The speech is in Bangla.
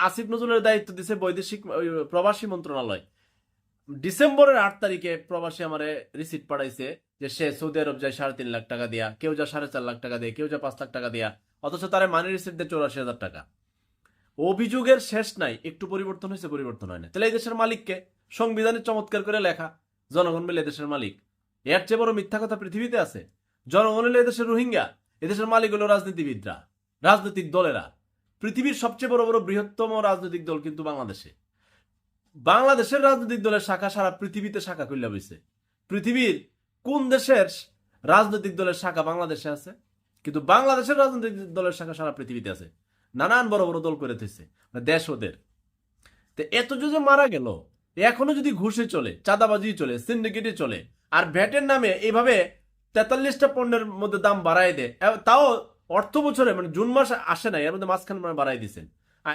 আসিফ নজরুলের দায়িত্ব দিছে বৈদেশিক প্রবাসী মন্ত্রণালয়। ডিসেম্বরের 8 তারিখে প্রবাসী আমারে রিসিট পাঠাইছে যে সে সৌদি আরব যায় 3.5 লাখ টাকা দিয়া, কেউ যা 4.5 লাখ টাকা দিয়ে, কেউ যা 5 লাখ টাকা দিয়া, অথচ তারা মানি রিসিট দেয় 84,000 টাকা। অভিযোগের শেষ নাই, একটু পরিবর্তন হয়েছে, পরিবর্তন হয় না। তাহলে এই দেশের মালিককে? সংবিধানে চমৎকার করে লেখা জনগণ মিলে দেশের মালিক। এর চেয়ে বড় মিথ্যা কথা পৃথিবীতে আছে? জনগণ হলে এদেশের রোহিঙ্গা, এদেশের মালিক হলো রাজনীতিবিদরা, রাজনৈতিক দলেরা। পৃথিবীর সবচেয়ে বড় বড় বৃহত্তম রাজনৈতিক দল কিন্তু বাংলাদেশে। বাংলাদেশের রাজনৈতিক দলের শাখা সারা পৃথিবীতে শাখা খুলে বইছে। পৃথিবীর কোন দেশের রাজনৈতিক দলের শাখা বাংলাদেশে আছে? কিন্তু বাংলাদেশের রাজনৈতিক দলের শাখা সারা পৃথিবীতে আছে। নানান বড় বড় দল করে দিচ্ছে দেশ ওদের। তো এত যদি মারা গেল, এখনো যদি ঘুষে চলে, চাঁদাবাজি চলে, সিন্ডিকেটে চলে, আর ভ্যাটের নামে এইভাবে 43টা পণ্যের মধ্যে দাম বাড়ায় দেয়, তাও অর্থ বছরে মানে জুন মাস আসে না, এর মধ্যে মাঝখানে বাড়াই দিচ্ছেন।